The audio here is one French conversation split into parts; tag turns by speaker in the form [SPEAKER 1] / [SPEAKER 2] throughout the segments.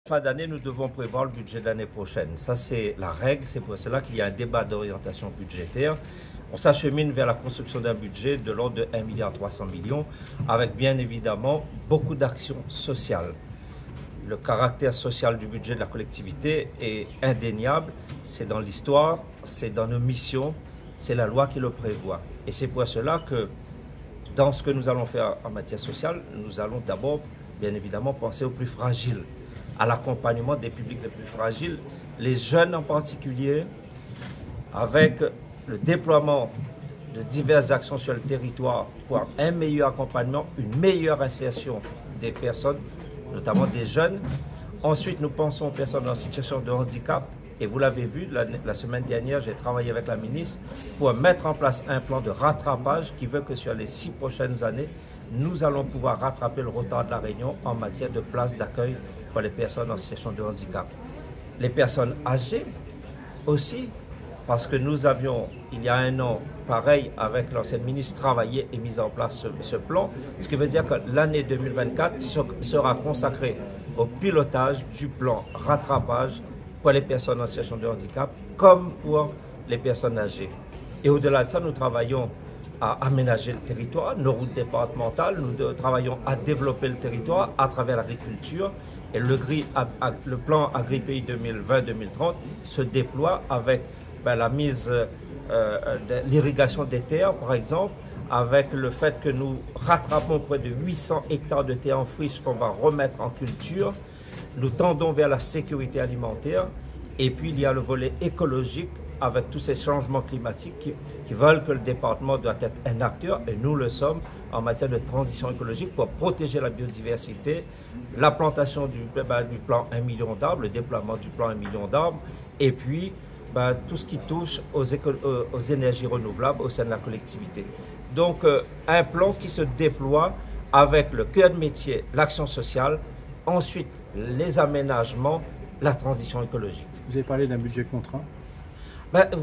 [SPEAKER 1] Fin d'année, nous devons prévoir le budget de l'année prochaine. Ça, c'est la règle. C'est pour cela qu'il y a un débat d'orientation budgétaire. On s'achemine vers la construction d'un budget de l'ordre de 1,3 milliard avec bien évidemment beaucoup d'actions sociales. Le caractère social du budget de la collectivité est indéniable. C'est dans l'histoire, c'est dans nos missions, c'est la loi qui le prévoit. Et c'est pour cela que dans ce que nous allons faire en matière sociale, nous allons d'abord, bien évidemment, penser aux plus fragiles, à l'accompagnement des publics les plus fragiles, les jeunes en particulier, avec le déploiement de diverses actions sur le territoire pour un meilleur accompagnement, une meilleure insertion des personnes, notamment des jeunes. Ensuite, nous pensons aux personnes en situation de handicap. Et vous l'avez vu, la semaine dernière, j'ai travaillé avec la ministre pour mettre en place un plan de rattrapage qui veut que sur les 6 prochaines années, nous allons pouvoir rattraper le retard de la Réunion en matière de places d'accueil pour les personnes en situation de handicap. Les personnes âgées aussi, parce que nous avions, il y a un an, pareil, avec l'ancienne ministre, travaillé et mis en place ce plan, ce qui veut dire que l'année 2024 sera consacrée au pilotage du plan rattrapage pour les personnes en situation de handicap, comme pour les personnes âgées. Et au-delà de ça, nous travaillons à aménager le territoire, nos routes départementales, nous travaillons à développer le territoire à travers l'agriculture. Et le plan AgriPéi 2020-2030 se déploie avec la mise de l'irrigation des terres, par exemple, avec le fait que nous rattrapons près de 800 hectares de terres en friche qu'on va remettre en culture. Nous tendons vers la sécurité alimentaire. Et puis, il y a le volet écologique avec tous ces changements climatiques qui veulent que le département doit être un acteur, et nous le sommes, en matière de transition écologique pour protéger la biodiversité, la plantation du plan 1 million d'arbres, le déploiement du plan 1 million d'arbres, et puis tout ce qui touche aux énergies renouvelables au sein de la collectivité. Donc, un plan qui se déploie avec le cœur de métier, l'action sociale, ensuite les aménagements, la transition écologique.
[SPEAKER 2] Vous avez parlé d'un budget contraint?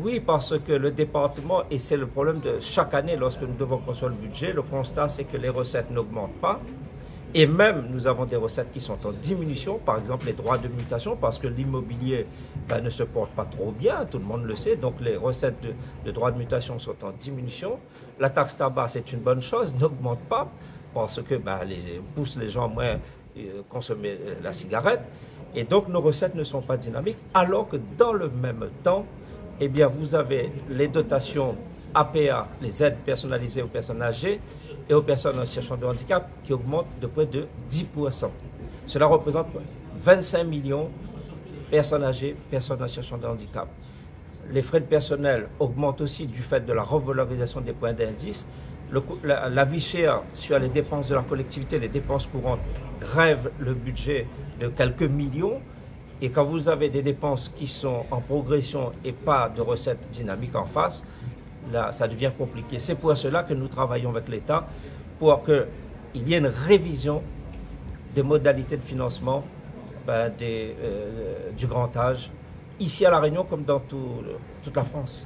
[SPEAKER 1] Oui, parce que le département, et c'est le problème de chaque année lorsque nous devons construire le budget, le constat c'est que les recettes n'augmentent pas. Et même, nous avons des recettes qui sont en diminution, par exemple les droits de mutation, parce que l'immobilier ne se porte pas trop bien, tout le monde le sait, donc les recettes de droits de mutation sont en diminution. La taxe tabac, c'est une bonne chose, n'augmente pas, parce que pousse les gens moins consommer la cigarette. Et donc nos recettes ne sont pas dynamiques, alors que dans le même temps, eh bien, vous avez les dotations APA, les aides personnalisées aux personnes âgées et aux personnes en situation de handicap qui augmentent de près de 10%. Cela représente 25 millions de personnes âgées, personnes en situation de handicap. Les frais de personnel augmentent aussi du fait de la revalorisation des points d'indice. La vie chère sur les dépenses de la collectivité, les dépenses courantes, grèvent le budget de quelques millions. Et quand vous avez des dépenses qui sont en progression et pas de recettes dynamiques en face, là, ça devient compliqué. C'est pour cela que nous travaillons avec l'État pour qu'il y ait une révision des modalités de financement du grand âge, ici à La Réunion comme dans toute la France.